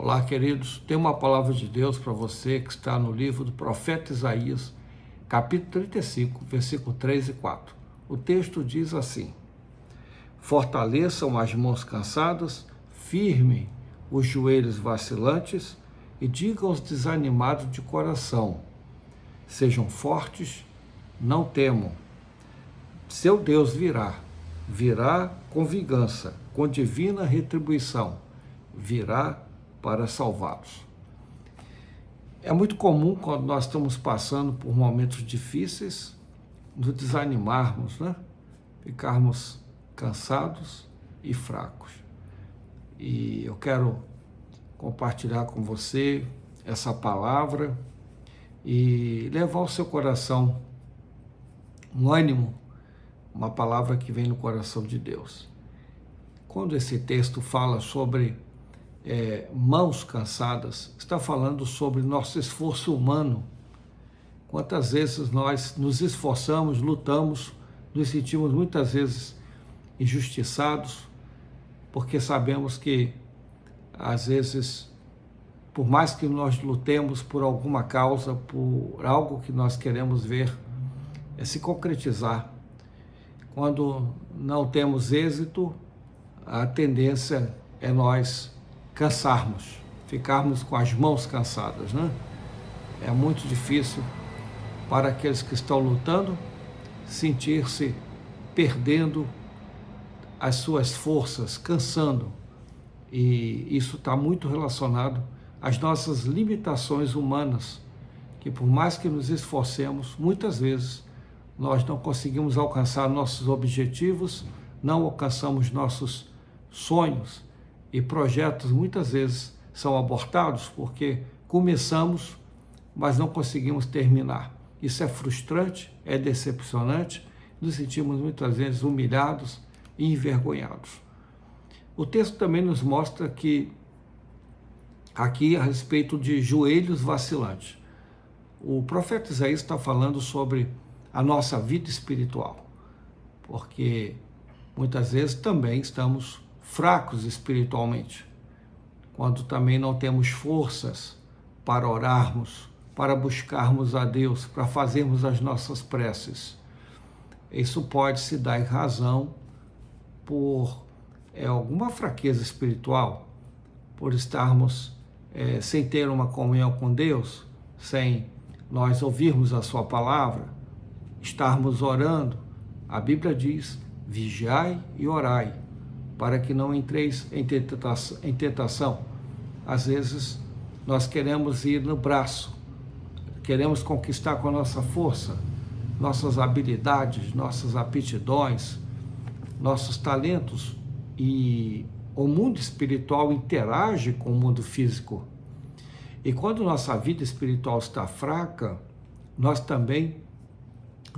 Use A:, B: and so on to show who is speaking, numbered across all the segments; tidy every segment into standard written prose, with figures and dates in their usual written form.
A: Olá, queridos. Tem uma palavra de Deus para você que está no livro do profeta Isaías, capítulo 35, versículo 3 e 4. O texto diz assim: fortaleçam as mãos cansadas, firmem os joelhos vacilantes e digam aos desanimados de coração: sejam fortes, não temam. Seu Deus virá com vingança, com divina retribuição, virá para salvá-los. É muito comum, quando nós estamos passando por momentos difíceis, nos desanimarmos, né? Ficarmos cansados e fracos. E eu quero compartilhar com você essa palavra e levar ao seu coração um ânimo, uma palavra que vem no coração de Deus. Quando esse texto fala sobre mãos cansadas, está falando sobre nosso esforço humano. Quantas vezes nós nos esforçamos, lutamos, nos sentimos muitas vezes injustiçados, porque sabemos que, às vezes, por mais que nós lutemos por alguma causa, por algo que nós queremos ver se concretizar, quando não temos êxito, a tendência é nós cansarmos, ficarmos com as mãos cansadas, né? É muito difícil para aqueles que estão lutando sentir-se perdendo as suas forças, cansando. E isso está muito relacionado às nossas limitações humanas, que por mais que nos esforcemos, muitas vezes nós não conseguimos alcançar nossos objetivos, não alcançamos nossos sonhos, e projetos muitas vezes são abortados porque começamos, mas não conseguimos terminar. Isso é frustrante, é decepcionante, nos sentimos muitas vezes humilhados e envergonhados. O texto também nos mostra que, aqui a respeito de joelhos vacilantes, o profeta Isaías está falando sobre a nossa vida espiritual, porque muitas vezes também estamos fracos espiritualmente, quando também não temos forças para orarmos, para buscarmos a Deus, para fazermos as nossas preces. Isso pode se dar em razão por alguma fraqueza espiritual, por estarmos sem ter uma comunhão com Deus, sem nós ouvirmos a sua palavra, estarmos orando. A Bíblia diz: vigiai e orai, para que não entreis em tentação. Às vezes nós queremos ir no braço, queremos conquistar com a nossa força, nossas habilidades, nossas aptidões, nossos talentos, e o mundo espiritual interage com o mundo físico. E quando nossa vida espiritual está fraca, nós também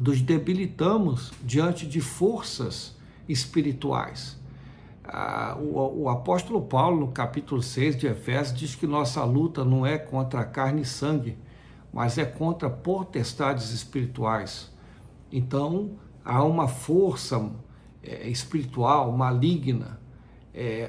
A: nos debilitamos diante de forças espirituais. O apóstolo Paulo, no capítulo 6 de Efésios, diz que nossa luta não é contra a carne e sangue, mas é contra potestades espirituais. Então, há uma força espiritual maligna,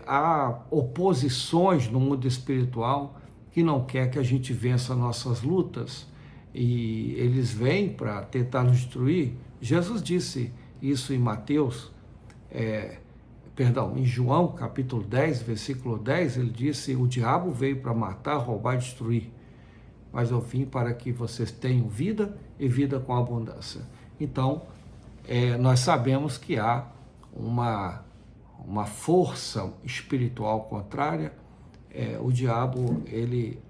A: há oposições no mundo espiritual que não quer que a gente vença nossas lutas, e eles vêm para tentar nos destruir. Jesus disse isso em em João capítulo 10, versículo 10, ele disse: o diabo veio para matar, roubar e destruir, mas eu vim para que vocês tenham vida e vida com abundância. Então, nós sabemos que há uma força espiritual contrária. O diabo, ele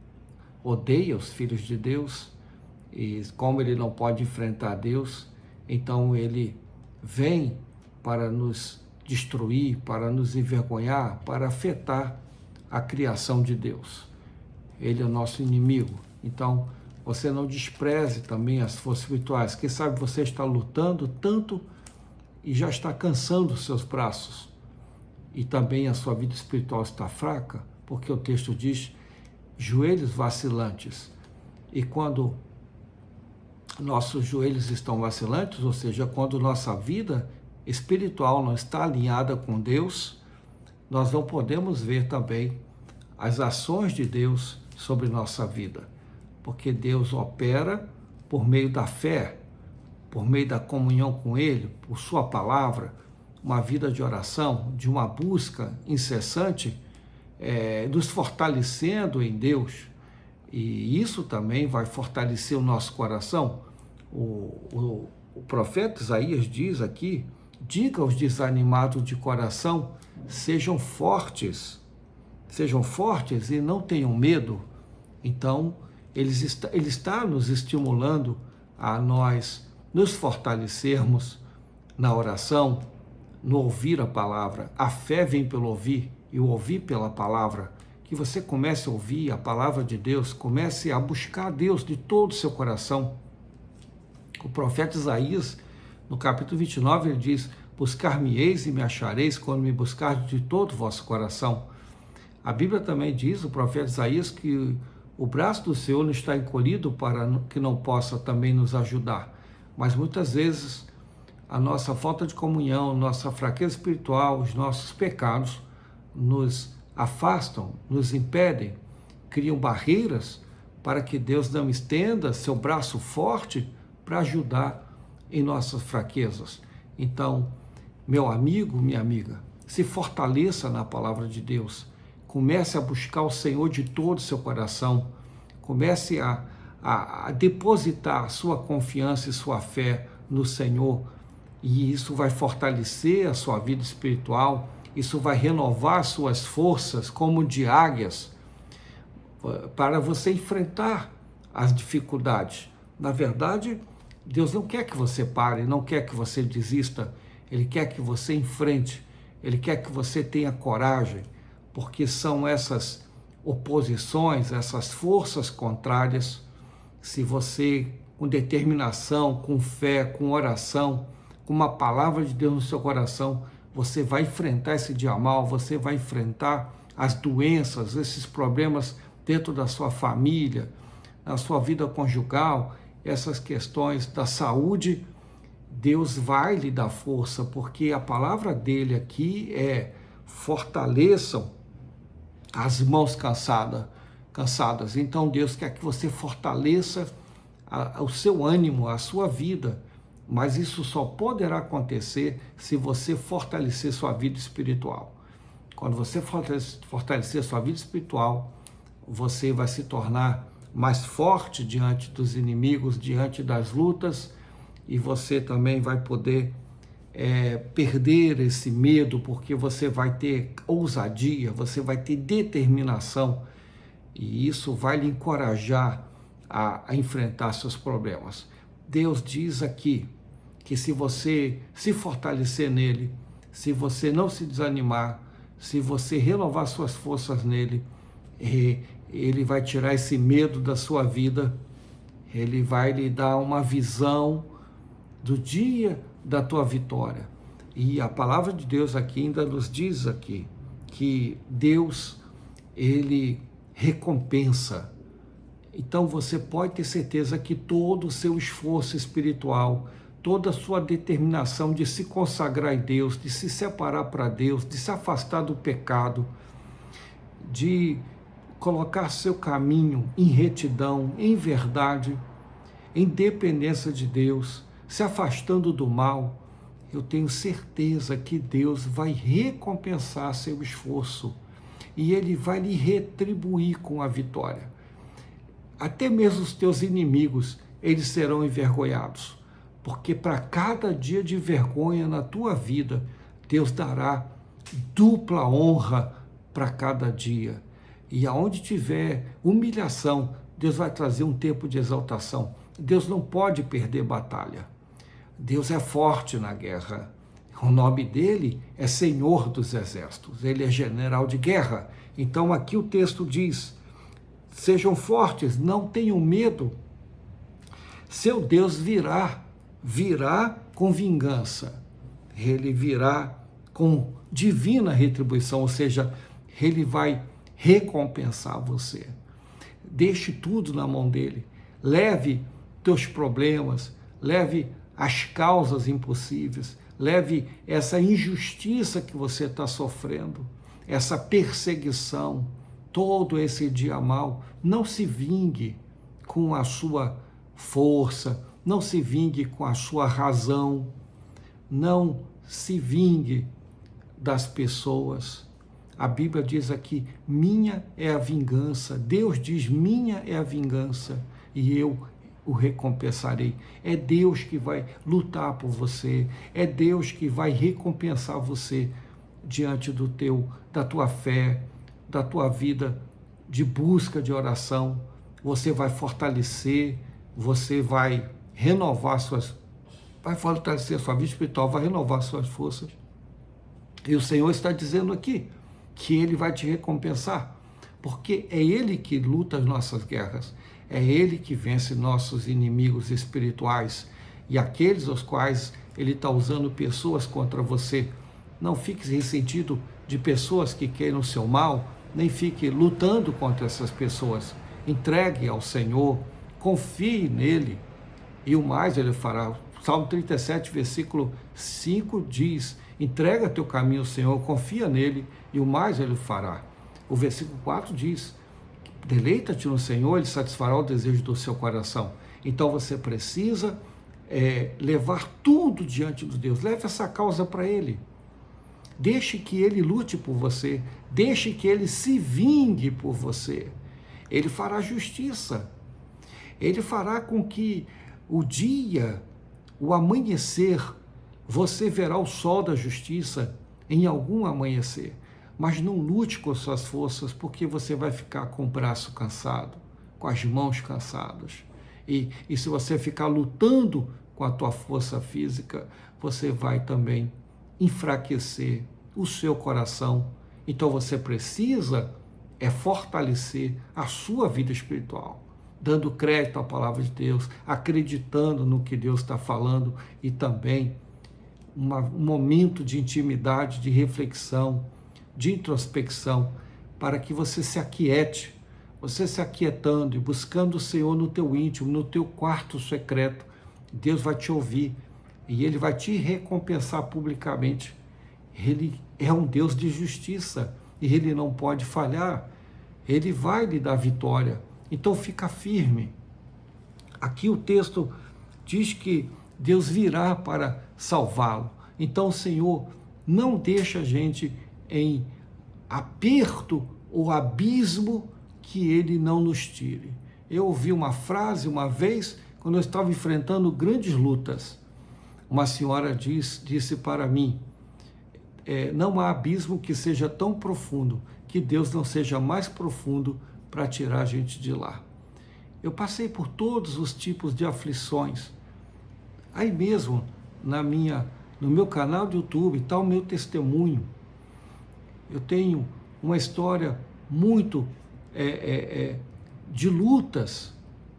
A: odeia os filhos de Deus, e como ele não pode enfrentar Deus, então ele vem para nos destruir, para nos envergonhar, para afetar a criação de Deus. Ele é o nosso inimigo. Então, você não despreze também as forças espirituais. Quem sabe você está lutando tanto e já está cansando os seus braços, e também a sua vida espiritual está fraca, porque o texto diz joelhos vacilantes. E quando nossos joelhos estão vacilantes, ou seja, quando nossa vida espiritual não está alinhada com Deus, nós não podemos ver também as ações de Deus sobre nossa vida, porque Deus opera por meio da fé, por meio da comunhão com Ele, por Sua palavra, uma vida de oração, de uma busca incessante, nos fortalecendo em Deus. E isso também vai fortalecer o nosso coração. O profeta Isaías diz aqui: diga aos desanimados de coração, sejam fortes e não tenham medo. Então, ele está nos estimulando a nós nos fortalecermos na oração, no ouvir a palavra. A fé vem pelo ouvir e o ouvir pela palavra. Que você comece a ouvir a palavra de Deus, comece a buscar a Deus de todo o seu coração. O profeta Isaías, no capítulo 29, ele diz: buscar-me-eis e me achareis quando me buscardes de todo o vosso coração. A Bíblia também diz, o profeta Isaías, que o braço do Senhor não está encolhido para que não possa também nos ajudar. Mas muitas vezes a nossa falta de comunhão, nossa fraqueza espiritual, os nossos pecados nos afastam, nos impedem, criam barreiras para que Deus não estenda seu braço forte para ajudar em nossas fraquezas. Então, meu amigo, minha amiga, se fortaleça na palavra de Deus. Comece a buscar o Senhor de todo o seu coração. Comece a depositar sua confiança e sua fé no Senhor. E isso vai fortalecer a sua vida espiritual. Isso vai renovar suas forças como de águias para você enfrentar as dificuldades. Na verdade, Deus não quer que você pare, não quer que você desista. Ele quer que você enfrente. Ele quer que você tenha coragem, porque são essas oposições, essas forças contrárias. Se você, com determinação, com fé, com oração, com uma palavra de Deus no seu coração, você vai enfrentar esse dia mal, você vai enfrentar as doenças, esses problemas dentro da sua família, na sua vida conjugal, essas questões da saúde. Deus vai lhe dar força, porque a palavra dele aqui é: fortaleçam as mãos cansadas. Então Deus quer que você fortaleça o seu ânimo, a sua vida, mas isso só poderá acontecer se você fortalecer sua vida espiritual. Quando você fortalecer sua vida espiritual, você vai se tornar mais forte diante dos inimigos, diante das lutas, e você também vai poder perder esse medo, porque você vai ter ousadia, você vai ter determinação, e isso vai lhe encorajar a enfrentar seus problemas. Deus diz aqui que se você se fortalecer nele, se você não se desanimar, se você renovar suas forças nele, ele vai tirar esse medo da sua vida, ele vai lhe dar uma visão do dia da tua vitória. E a palavra de Deus aqui ainda nos diz aqui que Deus, ele recompensa. Então você pode ter certeza que todo o seu esforço espiritual, toda a sua determinação de se consagrar em Deus, de se separar para Deus, de se afastar do pecado, de colocar seu caminho em retidão, em verdade, em dependência de Deus, se afastando do mal, eu tenho certeza que Deus vai recompensar seu esforço e Ele vai lhe retribuir com a vitória. Até mesmo os teus inimigos, eles serão envergonhados, porque para cada dia de vergonha na tua vida, Deus dará dupla honra para cada dia. E aonde tiver humilhação, Deus vai trazer um tempo de exaltação. Deus não pode perder batalha. Deus é forte na guerra. O nome dele é Senhor dos Exércitos. Ele é general de guerra. Então aqui o texto diz: sejam fortes, não tenham medo. Seu Deus virá com vingança. Ele virá com divina retribuição, ou seja, ele vai recompensar você. Deixe tudo na mão dele. Leve teus problemas, leve as causas impossíveis, leve essa injustiça que você está sofrendo, essa perseguição, todo esse dia mal, não se vingue com a sua força, não se vingue com a sua razão, não se vingue das pessoas. A Bíblia diz aqui, minha é a vingança. Deus diz, minha é a vingança e eu o recompensarei. É Deus que vai lutar por você, é Deus que vai recompensar você diante da tua fé, da tua vida de busca de oração. Você vai fortalecer, você vai vai fortalecer a sua vida espiritual, vai renovar suas forças. E o Senhor está dizendo aqui que Ele vai te recompensar, porque é Ele que luta as nossas guerras, é Ele que vence nossos inimigos espirituais e aqueles aos quais Ele está usando pessoas contra você. Não fique ressentido de pessoas que queiram o seu mal, nem fique lutando contra essas pessoas. Entregue ao Senhor, confie nele e o mais Ele fará. Salmo 37, versículo 5 diz, entrega teu caminho ao Senhor, confia nele e o mais Ele fará. O versículo 4 diz, deleita-te no Senhor, Ele satisfará o desejo do seu coração. Então você precisa levar tudo diante de Deus, leve essa causa para Ele. Deixe que Ele lute por você, deixe que Ele se vingue por você. Ele fará justiça, Ele fará com que o amanhecer, você verá o sol da justiça em algum amanhecer, mas não lute com suas forças, porque você vai ficar com o braço cansado, com as mãos cansadas. E se você ficar lutando com a tua força física, você vai também enfraquecer o seu coração. Então você precisa fortalecer a sua vida espiritual, dando crédito à palavra de Deus, acreditando no que Deus está falando e também um momento de intimidade, de reflexão, de introspecção, para que você se aquiete, você se aquietando e buscando o Senhor no teu íntimo, no teu quarto secreto, Deus vai te ouvir e Ele vai te recompensar publicamente. Ele é um Deus de justiça e Ele não pode falhar, Ele vai lhe dar vitória. Então fica firme. Aqui o texto diz que Deus virá para salvá-lo. Então o Senhor não deixa a gente em aperto ou abismo que Ele não nos tire. Eu ouvi uma frase uma vez, quando eu estava enfrentando grandes lutas. Uma senhora disse para mim, não há abismo que seja tão profundo, que Deus não seja mais profundo para tirar a gente de lá. Eu passei por todos os tipos de aflições. Aí mesmo, no meu canal de YouTube, está o meu testemunho. Eu tenho uma história muito de lutas,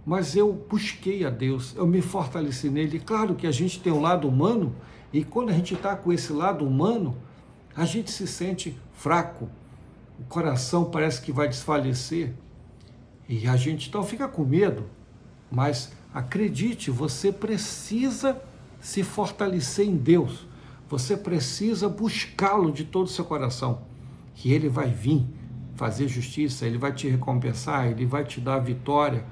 A: mas eu busquei a Deus, eu me fortaleci nele. Claro que a gente tem um lado humano, e quando a gente está com esse lado humano, a gente se sente fraco, o coração parece que vai desfalecer, e a gente então fica com medo. Mas acredite, você precisa se fortalecer em Deus, você precisa buscá-lo de todo o seu coração, que Ele vai vir fazer justiça, Ele vai te recompensar, Ele vai te dar a vitória,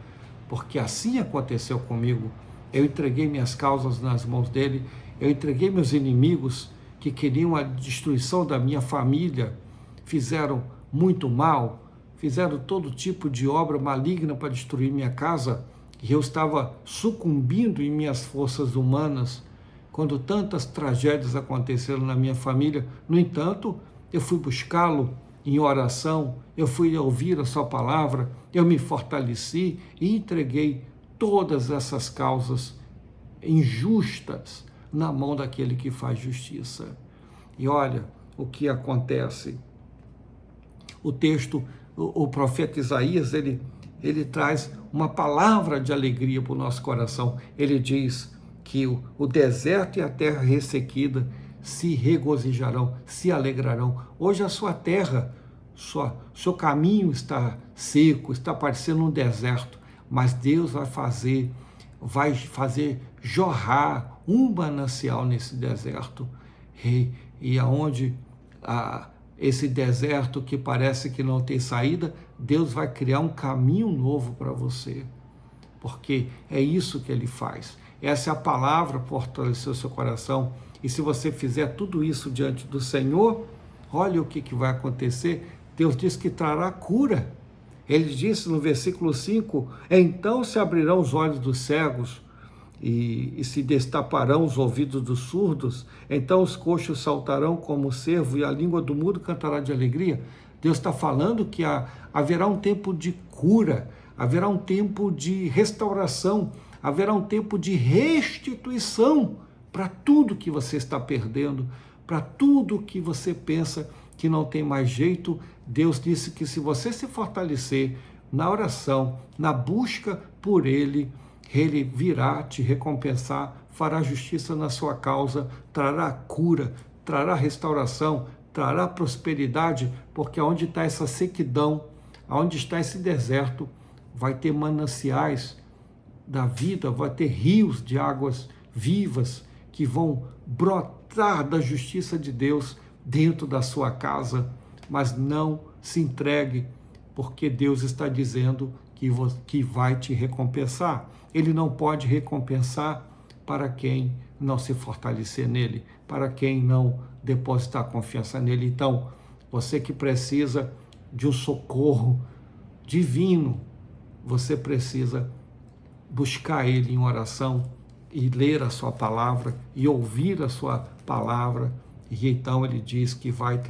A: porque assim aconteceu comigo. Eu entreguei minhas causas nas mãos dEle, eu entreguei meus inimigos que queriam a destruição da minha família, fizeram muito mal, fizeram todo tipo de obra maligna para destruir minha casa, e eu estava sucumbindo em minhas forças humanas, quando tantas tragédias aconteceram na minha família. No entanto, eu fui buscá-lo em oração, eu fui ouvir a sua palavra, eu me fortaleci e entreguei todas essas causas injustas na mão daquele que faz justiça. E olha o que acontece. O texto, o profeta Isaías, ele traz uma palavra de alegria para o nosso coração. Ele diz que o deserto e a terra ressequida se regozijarão, se alegrarão. Hoje a sua terra, seu caminho está seco, está parecendo um deserto, mas Deus vai fazer jorrar um manancial nesse deserto. E aonde esse deserto que parece que não tem saída, Deus vai criar um caminho novo para você, porque é isso que Ele faz. Essa é a palavra para fortalecer o seu coração. E se você fizer tudo isso diante do Senhor, olha o que vai acontecer. Deus diz que trará cura. Ele disse no versículo 5, então se abrirão os olhos dos cegos e se destaparão os ouvidos dos surdos, então os coxos saltarão como o cervo e a língua do mudo cantará de alegria. Deus está falando que haverá um tempo de cura, haverá um tempo de restauração, haverá um tempo de restituição para tudo que você está perdendo, para tudo que você pensa que não tem mais jeito. Deus disse que se você se fortalecer na oração, na busca por Ele, Ele virá te recompensar, fará justiça na sua causa, trará cura, trará restauração, trará prosperidade, porque onde está essa sequidão, onde está esse deserto, vai ter mananciais da vida, vai ter rios de águas vivas que vão brotar da justiça de Deus dentro da sua casa. Mas não se entregue, porque Deus está dizendo que vai te recompensar. Ele não pode recompensar para quem não se fortalecer nele, para quem não depositar confiança nele. Então, você que precisa de um socorro divino, você precisa buscar Ele em oração e ler a sua palavra e ouvir a sua palavra. E então Ele diz que vai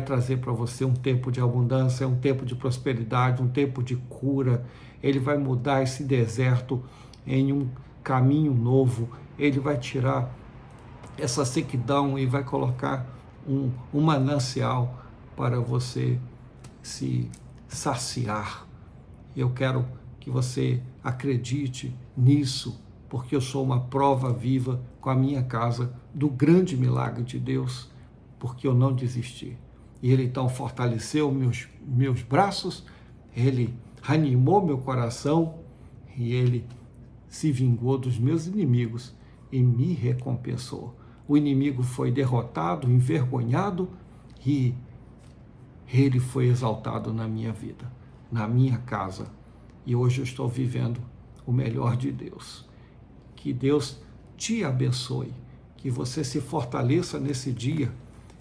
A: trazer para você um tempo de abundância, um tempo de prosperidade, um tempo de cura. Ele vai mudar esse deserto em um caminho novo. Ele vai tirar essa sequidão e vai colocar um manancial para você se saciar. Eu quero que você acredite nisso, porque eu sou uma prova viva com a minha casa do grande milagre de Deus, porque eu não desisti. E Ele então fortaleceu meus braços, Ele animou meu coração e Ele se vingou dos meus inimigos e me recompensou. O inimigo foi derrotado, envergonhado e Ele foi exaltado na minha vida, na minha casa. E hoje eu estou vivendo o melhor de Deus. Que Deus te abençoe, que você se fortaleça nesse dia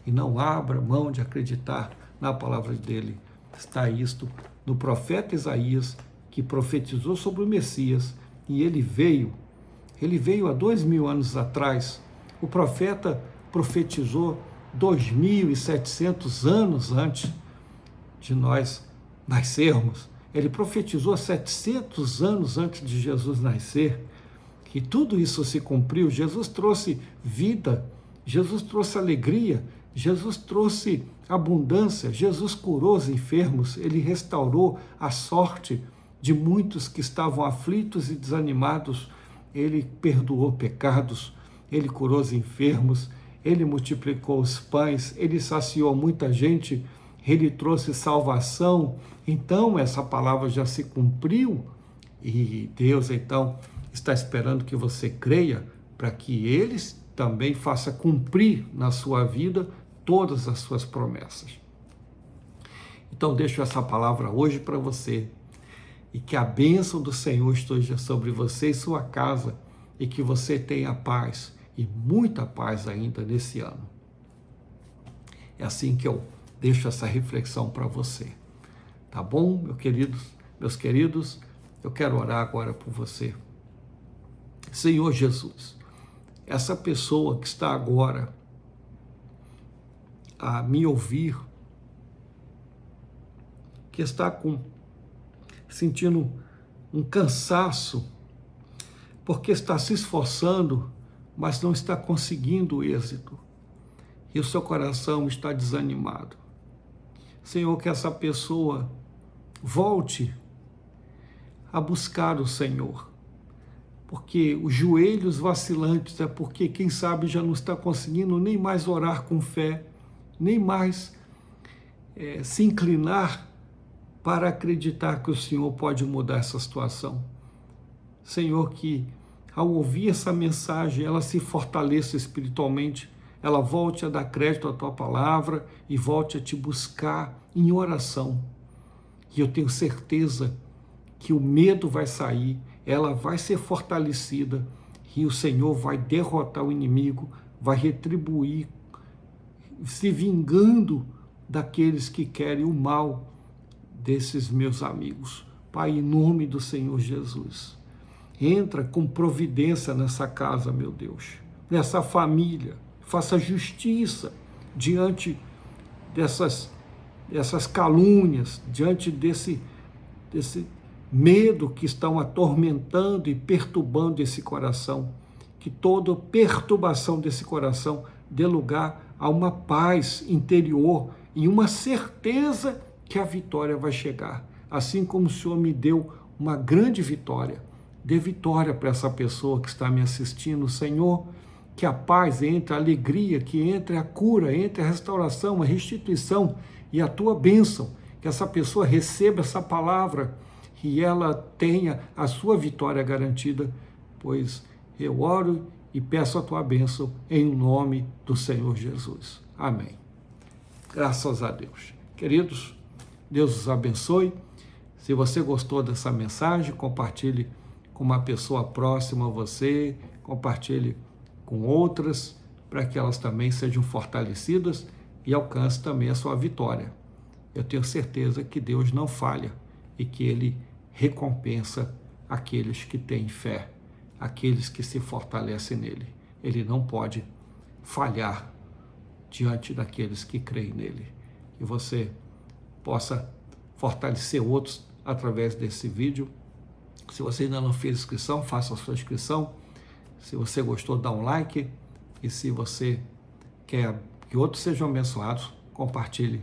A: e não abra mão de acreditar na palavra dele. Está isto no profeta Isaías, que profetizou sobre o Messias, e ele veio há 2000 anos atrás. O profeta profetizou 2700 anos antes de nós nascermos. Ele profetizou 700 anos antes de Jesus nascer. E tudo isso se cumpriu. Jesus trouxe vida, Jesus trouxe alegria, Jesus trouxe abundância, Jesus curou os enfermos, Ele restaurou a sorte de muitos que estavam aflitos e desanimados. Ele perdoou pecados, Ele curou os enfermos, Ele multiplicou os pães, Ele saciou muita gente, Ele trouxe salvação. Então essa palavra já se cumpriu e Deus então está esperando que você creia para que Ele também faça cumprir na sua vida todas as suas promessas. Então deixo essa palavra hoje para você e que a bênção do Senhor esteja sobre você e sua casa e que você tenha paz e muita paz ainda nesse ano. É assim que eu deixo essa reflexão para você. Tá bom, meus queridos? Eu quero orar agora por você. Senhor Jesus, essa pessoa que está agora a me ouvir, que está sentindo um cansaço, porque está se esforçando, mas não está conseguindo o êxito, e o seu coração está desanimado. Senhor, que essa pessoa volte a buscar o Senhor, porque os joelhos vacilantes é porque, quem sabe, já não está conseguindo nem mais orar com fé, nem mais se inclinar para acreditar que o Senhor pode mudar essa situação. Senhor, que ao ouvir essa mensagem, ela se fortaleça espiritualmente, ela volte a dar crédito à Tua palavra e volte a Te buscar em oração. E eu tenho certeza que o medo vai sair, ela vai ser fortalecida e o Senhor vai derrotar o inimigo, vai retribuir, se vingando daqueles que querem o mal desses meus amigos. Pai, em nome do Senhor Jesus, entra com providência nessa casa, meu Deus, nessa família, faça justiça diante dessas calúnias, diante desse medo que estão atormentando e perturbando esse coração, que toda perturbação desse coração dê lugar a uma paz interior e uma certeza que a vitória vai chegar. Assim como o Senhor me deu uma grande vitória, dê vitória para essa pessoa que está me assistindo, Senhor, que a paz entre, a alegria, que entre a cura, entre a restauração, a restituição e a tua bênção, que essa pessoa receba essa palavra e ela tenha a sua vitória garantida, pois eu oro e peço a tua bênção em nome do Senhor Jesus. Amém. Graças a Deus. Queridos, Deus os abençoe. Se você gostou dessa mensagem, compartilhe com uma pessoa próxima a você, compartilhe com outras, para que elas também sejam fortalecidas e alcancem também a sua vitória. Eu tenho certeza que Deus não falha e que Ele recompensa aqueles que têm fé, aqueles que se fortalecem nele. Ele não pode falhar diante daqueles que creem nele. Que você possa fortalecer outros através desse vídeo. Se você ainda não fez inscrição, faça a sua inscrição. Se você gostou, dá um like. E se você quer que outros sejam abençoados, compartilhe